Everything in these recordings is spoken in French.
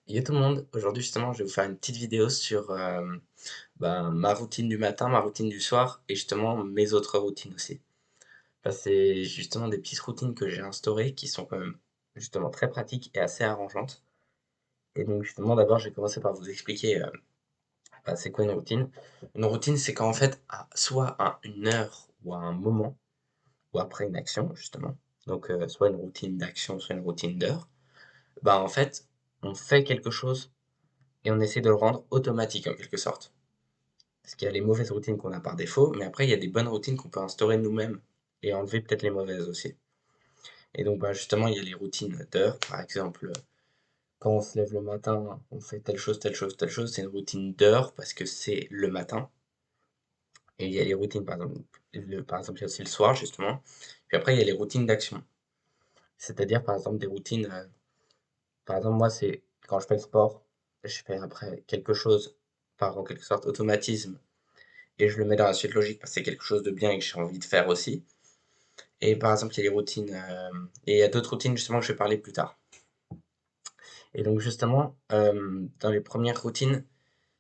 Yo tout le monde, aujourd'hui justement je vais vous faire une petite vidéo sur ma routine du matin, ma routine du soir et justement mes autres routines aussi. C'est justement des petites routines que j'ai instaurées qui sont quand même justement très pratiques et assez arrangeantes. Et donc justement d'abord je vais commencer par vous expliquer c'est quoi une routine. Une routine c'est quand en fait soit à une heure ou à un moment ou après une action justement. Donc soit une routine d'action, soit une routine d'heure. En fait on fait quelque chose et on essaie de le rendre automatique en quelque sorte. Parce qu'il y a les mauvaises routines qu'on a par défaut, mais après il y a des bonnes routines qu'on peut instaurer nous-mêmes et enlever peut-être les mauvaises aussi. Et donc justement, il y a les routines d'heures, par exemple, quand on se lève le matin, on fait telle chose, telle chose, telle chose, c'est une routine d'heures parce que c'est le matin. Et il y a les routines, par exemple, il y a aussi le soir, justement. Puis après, il y a les routines d'action. C'est-à-dire, par exemple, des routines, par exemple, moi, c'est quand je fais le sport, je fais après quelque chose par en quelque sorte automatisme et je le mets dans la suite logique parce que c'est quelque chose de bien et que j'ai envie de faire aussi. Et par exemple, il y a les routines, et il y a d'autres routines justement que je vais parler plus tard. Et donc justement, dans les premières routines,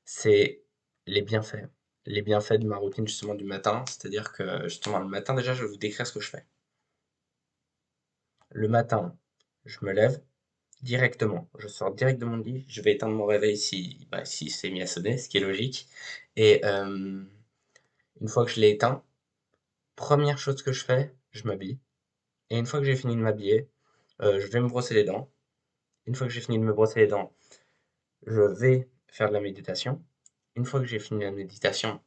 c'est les bienfaits. Les bienfaits de ma routine justement du matin, c'est-à-dire que justement le matin déjà, je vais vous décrire ce que je fais. Le matin, je me lève directement, je sors direct de mon lit, je vais éteindre mon réveil si c'est mis à sonner, ce qui est logique. Et une fois que je l'ai éteint, première chose que je fais, je m'habille. Et une fois que j'ai fini de m'habiller, je vais me brosser les dents. Une fois que j'ai fini de me brosser les dents, je vais faire de la méditation. Une fois que j'ai fini la méditation,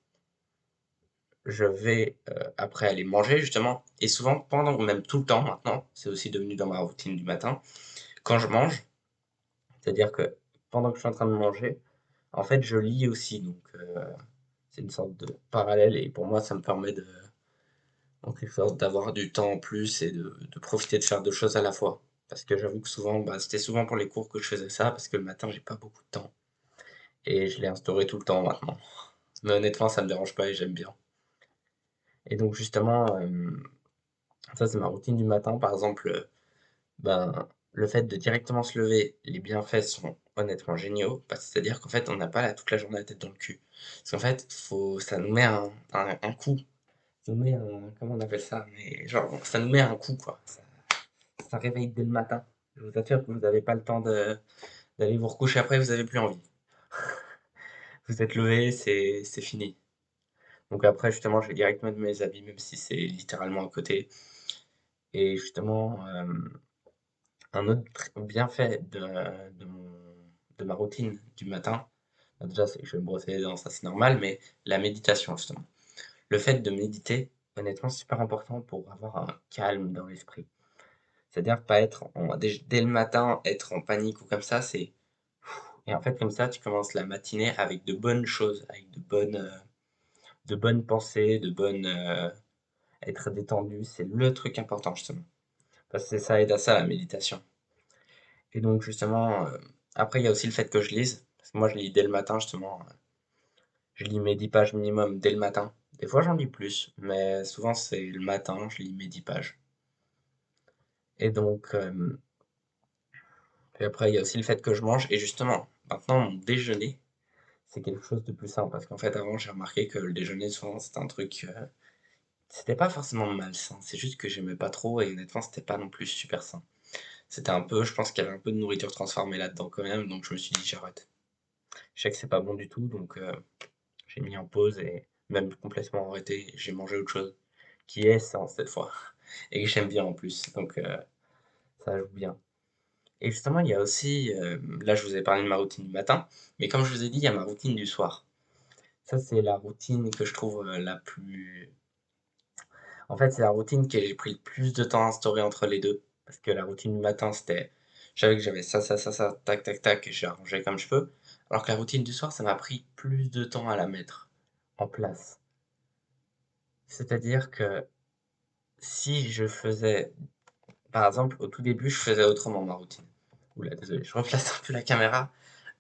je vais après aller manger justement. Et souvent, pendant, ou même tout le temps maintenant, c'est aussi devenu dans ma routine du matin, quand je mange, c'est-à-dire que pendant que je suis en train de manger, en fait, je lis aussi. Donc, c'est une sorte de parallèle. Et pour moi, ça me permet en quelque sorte, d'avoir du temps en plus et de profiter de faire deux choses à la fois. Parce que j'avoue que souvent, c'était souvent pour les cours que je faisais ça, parce que le matin, j'ai pas beaucoup de temps. Et je l'ai instauré tout le temps maintenant. Mais honnêtement, ça me dérange pas et j'aime bien. Et donc justement, ça c'est ma routine du matin. Par exemple, le fait de directement se lever, les bienfaits sont honnêtement géniaux. C'est-à-dire qu'en fait, on n'a pas toute la journée la tête dans le cul. Parce qu'en fait, ça nous met un coup. Ça nous met comment on appelle ça? Mais genre, ça nous met un coup, quoi. Ça réveille dès le matin. Je vous assure que vous n'avez pas le temps d'aller vous recoucher après, vous n'avez plus envie. Vous êtes levé, c'est fini. Donc après, justement, je vais direct mettre mes habits, même si c'est littéralement à côté. Et justement, un autre bienfait de ma routine du matin, déjà, c'est que je vais me brosser les dents, ça c'est normal, mais la méditation, justement. Le fait de méditer, honnêtement, c'est super important pour avoir un calme dans l'esprit. C'est-à-dire pas être dès le matin, être en panique ou comme ça, c'est. Et en fait, comme ça, tu commences la matinée avec de bonnes choses, avec de bonnes pensées, être détendu, c'est le truc important justement. Parce que ça aide à ça la méditation. Et donc justement, après il y a aussi le fait que je lise. Parce que moi je lis dès le matin justement. Je lis mes 10 pages minimum dès le matin. Des fois j'en lis plus, mais souvent c'est le matin, je lis mes 10 pages. Et donc, et après il y a aussi le fait que je mange. Et justement, maintenant mon déjeuner, c'est quelque chose de plus simple. Parce qu'en fait avant j'ai remarqué que le déjeuner souvent c'était un truc. C'était pas forcément malsain, c'est juste que j'aimais pas trop et honnêtement c'était pas non plus super sain. C'était un peu, je pense qu'il y avait un peu de nourriture transformée là-dedans quand même, donc je me suis dit j'arrête. Je sais que c'est pas bon du tout, donc j'ai mis en pause et même complètement arrêté, j'ai mangé autre chose, qui est sain cette fois, et que j'aime bien en plus, donc ça joue bien. Et justement, il y a aussi, là je vous ai parlé de ma routine du matin, mais comme je vous ai dit, il y a ma routine du soir. Ça, c'est la routine que je trouve la plus. En fait, c'est la routine que j'ai pris le plus de temps à instaurer entre les deux. Parce que la routine du matin, c'était. Je savais que j'avais ça, tac, tac, tac, et j'ai arrangé comme je peux. Alors que la routine du soir, ça m'a pris plus de temps à la mettre en place. C'est-à-dire que si je faisais. Par exemple, au tout début, je faisais autrement ma routine. Oula, désolé, je replace un peu la caméra.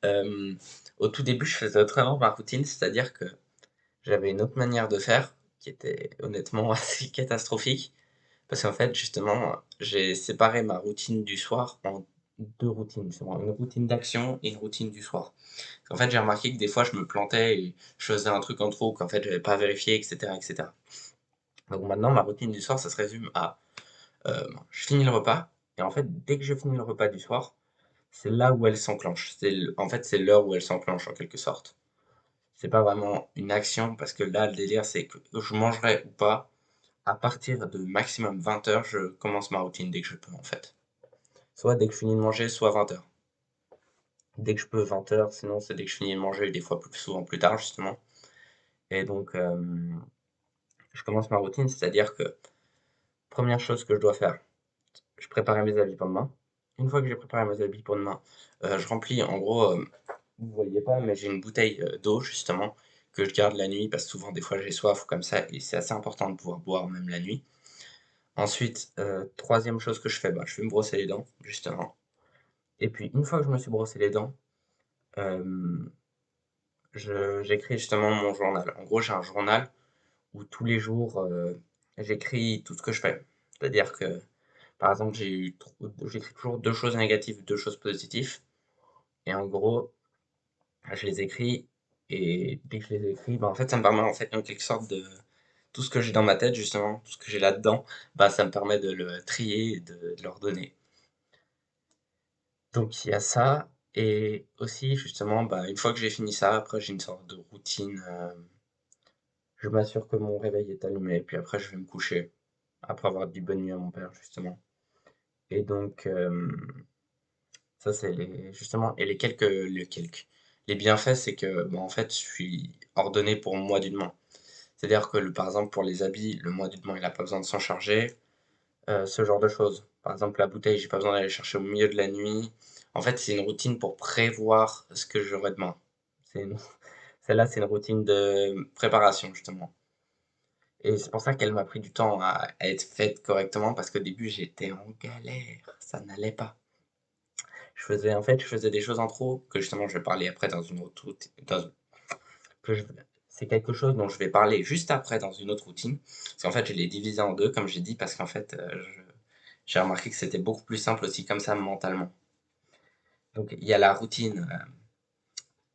Euh, Au tout début, je faisais autrement ma routine, c'est-à-dire que j'avais une autre manière de faire qui était honnêtement assez catastrophique. Parce qu'en fait, justement, j'ai séparé ma routine du soir en 2 routines justement, une routine d'action et une routine du soir. En fait, j'ai remarqué que des fois, je me plantais et je faisais un truc en trop qu'en fait, j'avais pas vérifié, et cetera, et cetera. Donc maintenant, ma routine du soir, ça se résume à, je finis le repas et en fait, dès que je finis le repas du soir, c'est là où elle s'enclenche. En fait, c'est l'heure où elle s'enclenche en quelque sorte. C'est pas vraiment une action parce que là, le délire, c'est que je mangerai ou pas. À partir de maximum 20 heures, je commence ma routine dès que je peux en fait. Soit dès que je finis de manger, soit 20 heures. Dès que je peux, 20 heures, sinon c'est dès que je finis de manger, des fois plus souvent plus tard justement. Et donc, je commence ma routine, c'est-à-dire que première chose que je dois faire, je prépare mes habits pour demain. Une fois que j'ai préparé mes habits pour demain, je remplis en gros, vous voyez pas, mais j'ai une bouteille d'eau justement que je garde la nuit parce que souvent des fois j'ai soif ou comme ça et c'est assez important de pouvoir boire même la nuit. Ensuite, troisième chose que je fais, bah, je vais me brosser les dents justement. Et puis une fois que je me suis brossé les dents, euh, j'écris justement mon journal. En gros, j'ai un journal où tous les jours, j'écris tout ce que je fais. C'est-à-dire que, par exemple, j'écris toujours 2 choses négatives, 2 choses positives et en gros, je les écris et dès que je les écris, bah, en fait, ça me permet, en fait, en quelque sorte de tout ce que j'ai dans ma tête justement, tout ce que j'ai là-dedans, bah, ça me permet de le trier et de le redonner. Donc il y a ça et aussi justement, bah, une fois que j'ai fini ça, après j'ai une sorte de routine, je m'assure que mon réveil est allumé, puis après je vais me coucher, après avoir dit bonne nuit à mon père justement. Et donc, ça c'est justement, et les bienfaits, c'est que, bah, en fait, je suis ordonné pour mon mois du demain. C'est-à-dire que, par exemple, pour les habits, le mois du demain, il n'a pas besoin de s'en charger, ce genre de choses. Par exemple, la bouteille, j'ai pas besoin d'aller chercher au milieu de la nuit. En fait, c'est une routine pour prévoir ce que j'aurai demain. C'est une- Celle-là, c'est une routine de préparation, justement. Et c'est pour ça qu'elle m'a pris du temps à être faite correctement, parce qu'au début, j'étais en galère, ça n'allait pas. En fait, je faisais des choses en trop, que justement, je vais parler après dans une autre routine. Que je- c'est quelque chose dont je vais parler juste après dans une autre routine. Parce qu'en fait, je l'ai divisé en deux, comme j'ai dit, parce qu'en fait, j'ai remarqué que c'était beaucoup plus simple aussi comme ça mentalement. Donc, il y a la routine.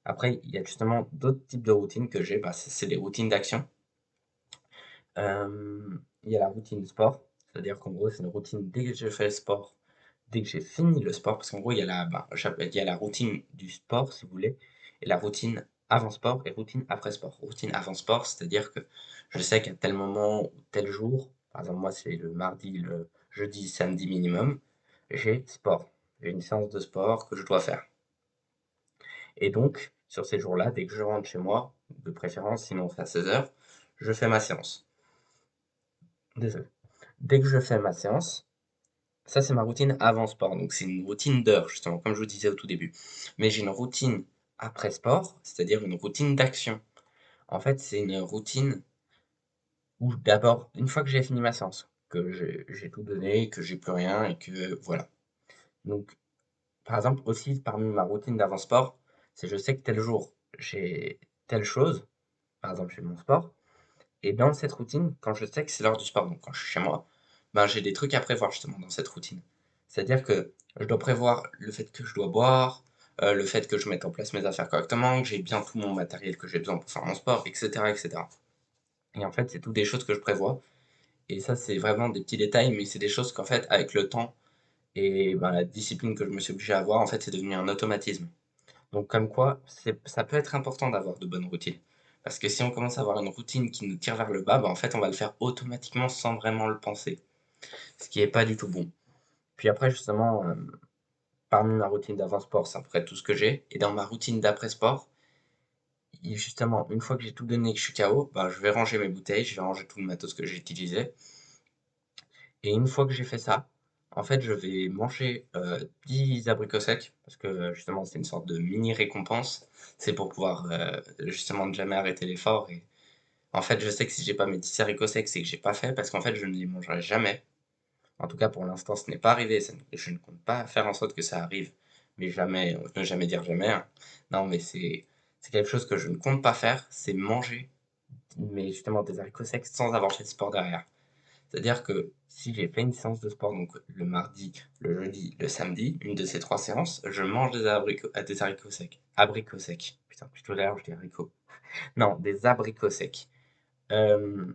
Après, il y a justement d'autres types de routines que j'ai. Bah, c'est des routines d'action. Il y a la routine sport. C'est-à-dire qu'en gros, c'est une routine dès que je fais le sport, dès que j'ai fini le sport, parce qu'en gros, il y a la routine du sport, si vous voulez, et la routine avant sport et routine après sport. Routine avant sport, c'est-à-dire que je sais qu'à tel moment ou tel jour, par exemple, moi, c'est le mardi, le jeudi, samedi minimum, j'ai sport. J'ai une séance de sport que je dois faire. Et donc, sur ces jours-là, dès que je rentre chez moi, de préférence, sinon c'est à 16 heures, je fais ma séance. Désolé. Dès que je fais ma séance, ça, c'est ma routine avant sport. Donc, c'est une routine d'heure, justement, comme je vous disais au tout début. Mais j'ai une routine après sport, c'est-à-dire une routine d'action. En fait, c'est une routine où d'abord, une fois que j'ai fini ma séance, que j'ai tout donné, que j'ai plus rien et que voilà. Donc, par exemple, aussi, parmi ma routine d'avant sport, c'est je sais que tel jour, j'ai telle chose, par exemple, j'ai mon sport. Et dans cette routine, quand je sais que c'est l'heure du sport, donc quand je suis chez moi, ben, j'ai des trucs à prévoir justement dans cette routine. C'est-à-dire que je dois prévoir le fait que je dois boire, le fait que je mette en place mes affaires correctement, que j'ai bien tout mon matériel que j'ai besoin pour faire mon sport, etc., etc. Et en fait, c'est toutes des choses que je prévois. Et ça, c'est vraiment des petits détails, mais c'est des choses qu'en fait, avec le temps et ben, la discipline que je me suis obligé à avoir, en fait, c'est devenu un automatisme. Donc comme quoi, ça peut être important d'avoir de bonnes routines. Parce que si on commence à avoir une routine qui nous tire vers le bas, bah, en fait, on va le faire automatiquement sans vraiment le penser. Ce qui est pas du tout bon. Puis après, justement, parmi ma routine d'avant-sport, c'est à peu près tout ce que j'ai. Et dans ma routine d'après-sport, justement, une fois que j'ai tout donné et que je suis KO, bah, je vais ranger mes bouteilles, je vais ranger tout le matos que j'ai utilisé. Et une fois que j'ai fait ça, en fait, je vais manger 10 abricots secs, parce que justement, c'est une sorte de mini récompense. C'est pour pouvoir justement ne jamais arrêter l'effort. Et en fait, je sais que si j'ai pas mes 10 haricots secs, c'est que j'ai pas fait, parce qu'en fait, je ne les mangerai jamais. En tout cas, pour l'instant, ce n'est pas arrivé. Je ne compte pas faire en sorte que ça arrive. Mais jamais, ne jamais dire jamais, hein. Non, mais c'est quelque chose que je ne compte pas faire, c'est manger mais justement des haricots secs sans avoir fait de sport derrière. C'est-à-dire que si j'ai fait une séance de sport, donc le mardi, le jeudi, le samedi, une de ces 3 séances, je mange des haricots secs. Abricots secs. Putain, depuis tout à l'heure, je dis haricots. Non, des abricots secs. Hem,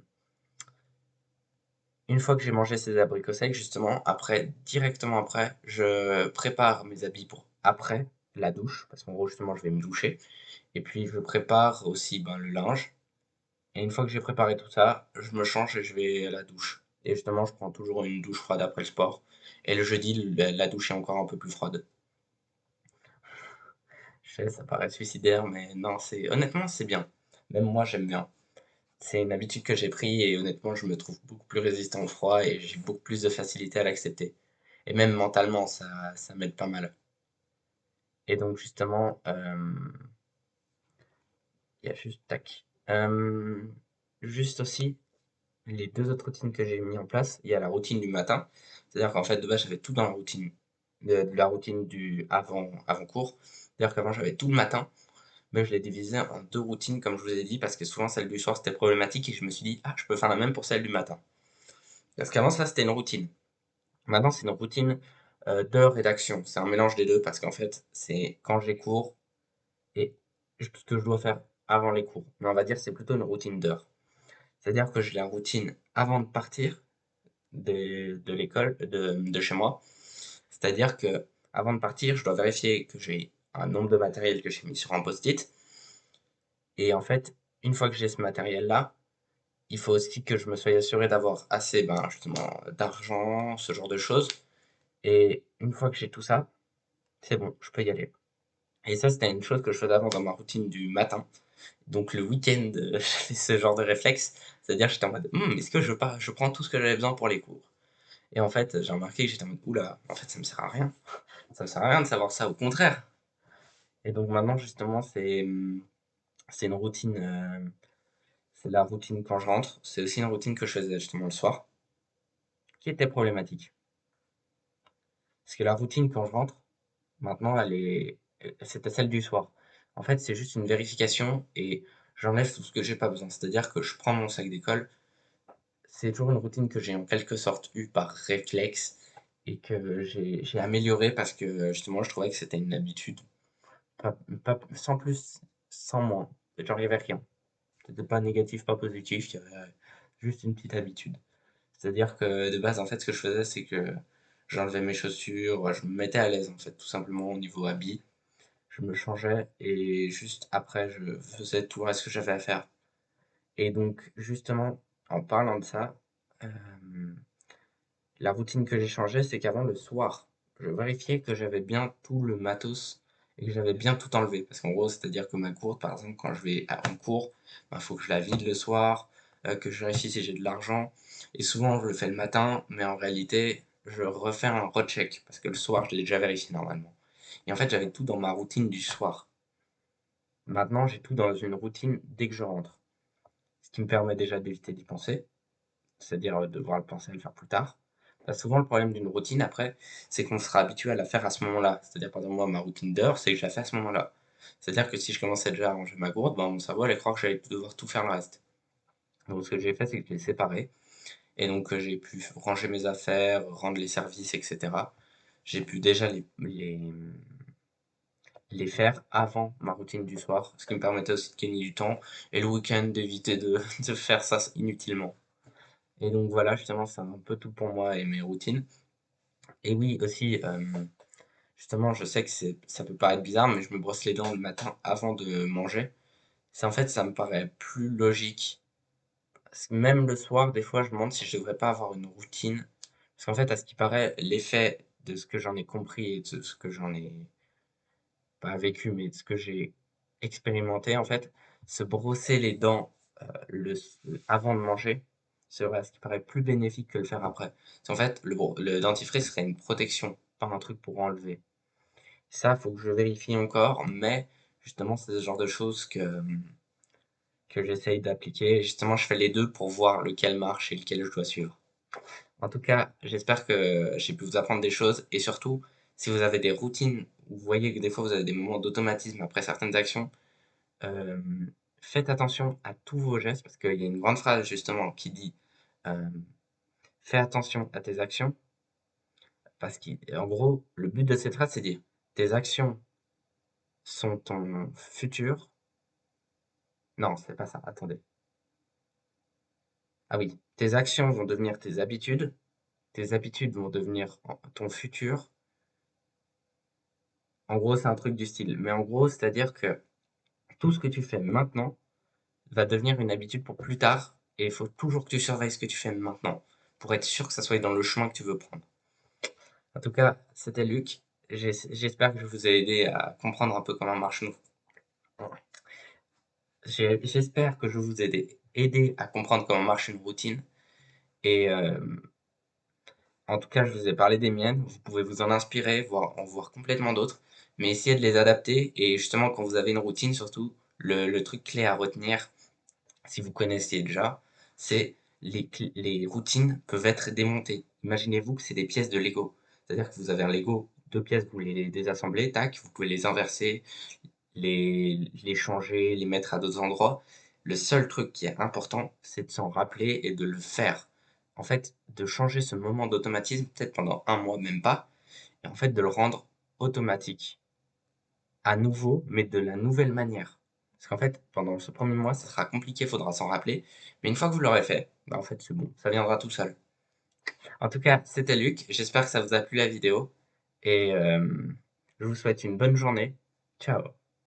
une fois que j'ai mangé ces abricots secs, justement, après, directement après, je prépare mes habits pour après la douche, parce qu'en gros, justement, je vais me doucher et puis je prépare aussi, ben, le linge. Et une fois que j'ai préparé tout ça, je me change et je vais à la douche. Et justement, je prends toujours une douche froide après le sport. Et le jeudi, la douche est encore un peu plus froide. Je sais, ça paraît suicidaire, mais non, c'est honnêtement, c'est bien. Même moi, j'aime bien. C'est une habitude que j'ai pris et honnêtement, je me trouve beaucoup plus résistant au froid et j'ai beaucoup plus de facilité à l'accepter. Et même mentalement, ça m'aide pas mal. Et donc justement, il y a juste tac. Juste aussi, les 2 autres routines que j'ai mis en place, il y a la routine du matin. C'est-à-dire qu'en fait, de base, j'avais tout dans la routine, de la routine du avant cours. C'est-à-dire qu'avant, j'avais tout le matin, mais je l'ai divisé en 2 routines, comme je vous ai dit, parce que souvent celle du soir, c'était problématique et je me suis dit: «Ah, je peux faire la même pour celle du matin». Parce qu'avant ça, c'était une routine. Maintenant, c'est une routine, d'heures et d'action. C'est un mélange des 2 parce qu'en fait, c'est quand j'ai cours et ce que je dois faire avant les cours. Mais on va dire, c'est plutôt une routine d'heures. C'est-à-dire que j'ai la routine avant de partir de l'école, de chez moi. C'est-à-dire que avant de partir, je dois vérifier que j'ai un nombre de matériel que j'ai mis sur un post-it. Et en fait, une fois que j'ai ce matériel-là, il faut aussi que je me sois assuré d'avoir assez, ben, justement, d'argent, ce genre de choses. Et une fois que j'ai tout ça, c'est bon, je peux y aller. Et ça, c'était une chose que je faisais avant dans ma routine du matin. Donc le week-end, j'avais ce genre de réflexe. C'est-à-dire, j'étais en mode, est-ce que je prends tout ce que j'avais besoin pour les cours? Et en fait, j'ai remarqué que j'étais en mode, oula, en fait, ça me sert à rien. Ça me sert à rien de savoir ça, au contraire. Et donc maintenant, justement, c'est une routine, c'est la routine quand je rentre. C'est aussi une routine que je faisais justement le soir, qui était problématique. Parce que la routine quand je rentre, maintenant, c'était celle du soir. En fait, c'est juste une vérification et j'enlève tout ce que j'ai pas besoin. C'est-à-dire que je prends mon sac d'école. C'est toujours une routine que j'ai en quelque sorte eu par réflexe et que j'ai améliorée parce que justement, je trouvais que c'était une habitude. Pas, sans plus, sans moins. Genre, il y avait rien. C'était pas négatif, pas positif, il y avait juste une petite habitude. C'est-à-dire que de base, en fait, ce que je faisais, c'est que j'enlevais mes chaussures, je me mettais à l'aise, en fait, tout simplement au niveau habit. Je me changeais et juste après, je faisais tout le reste que j'avais à faire. Et donc, justement, en parlant de ça, euh, la routine que j'ai changée, c'est qu'avant le soir, je vérifiais que j'avais bien tout le matos et que j'avais bien tout enlevé. Parce qu'en gros, c'est-à-dire que ma gourde, par exemple, quand je vais en cours, il faut que je la vide le soir, que je vérifie si j'ai de l'argent. Et souvent, je le fais le matin, mais en réalité, je refais un recheck parce que le soir, je l'ai déjà vérifié normalement. Et en fait, j'avais tout dans ma routine du soir. Maintenant, j'ai tout dans une routine dès que je rentre. Ce qui me permet déjà d'éviter d'y penser, c'est-à-dire devoir le penser à le faire plus tard. Souvent, le problème d'une routine, après, c'est qu'on sera habitué à la faire à ce moment-là. C'est-à-dire, par exemple, moi, ma routine d'heure, c'est que je la fais à ce moment-là. C'est-à-dire que si je commençais déjà à ranger ma gourde, ben, mon cerveau allait croire que j'allais devoir tout faire le reste. Donc, ce que j'ai fait, c'est que je l'ai séparé. Et donc, j'ai pu ranger mes affaires, rendre les services, etc. J'ai pu déjà les faire avant ma routine du soir, ce qui me permettait aussi de gagner du temps et le week-end d'éviter de faire ça inutilement. Et donc voilà, justement, c'est un peu tout pour moi et mes routines. Et oui, aussi, justement, je sais que ça peut paraître bizarre, mais je me brosse les dents le matin avant de manger. C'est en fait, ça me paraît plus logique. Parce que même le soir, des fois, je me demande si je devrais pas avoir une routine. Parce qu'en fait, à ce qui paraît, l'effet de ce que j'en ai compris et de ce que j'en ai pas vécu, mais de ce que j'ai expérimenté, en fait, se brosser les dents avant de manger serait à ce qui paraît plus bénéfique que le faire après. En fait, le dentifrice serait une protection, pas un truc pour enlever. Ça, faut que je vérifie encore, mais justement, c'est ce genre de choses que j'essaye d'appliquer. Justement, je fais les deux pour voir lequel marche et lequel je dois suivre. En tout cas, j'espère que j'ai pu vous apprendre des choses et surtout, si vous avez des routines, vous voyez que des fois vous avez des moments d'automatisme après certaines actions, euh, faites attention à tous vos gestes parce qu'il y a une grande phrase justement qui dit euh, fais attention à tes actions, parce qu'en gros, le but de cette phrase, c'est dire tes actions sont ton futur. Non, c'est pas ça, attendez. Ah oui, tes actions vont devenir tes habitudes vont devenir ton futur. En gros, c'est un truc du style. Mais en gros, c'est-à-dire que tout ce que tu fais maintenant va devenir une habitude pour plus tard, et il faut toujours que tu surveilles ce que tu fais maintenant, pour être sûr que ça soit dans le chemin que tu veux prendre. En tout cas, c'était Luc. J'espère que je vous ai aidé à comprendre un peu comment marche nous. J'espère que je vous ai aidé à comprendre comment marche une routine. Et en tout cas, je vous ai parlé des miennes. Vous pouvez vous en inspirer, en voir complètement d'autres, mais essayez de les adapter. Et justement, quand vous avez une routine, surtout, le truc clé à retenir, si vous connaissiez déjà, c'est les routines peuvent être démontées. Imaginez-vous que c'est des pièces de Lego. C'est-à-dire que vous avez un Lego, deux pièces, vous les désassemblez, tac, vous pouvez les inverser, les changer, les mettre à d'autres endroits. Le seul truc qui est important, c'est de s'en rappeler et de le faire. En fait, de changer ce moment d'automatisme, peut-être pendant un mois, même pas, et en fait de le rendre automatique, à nouveau, mais de la nouvelle manière. Parce qu'en fait, pendant ce premier mois, ça sera compliqué, il faudra s'en rappeler, mais une fois que vous l'aurez fait, bah en fait c'est bon, ça viendra tout seul. En tout cas, c'était Luc, j'espère que ça vous a plu la vidéo, et je vous souhaite une bonne journée. Ciao.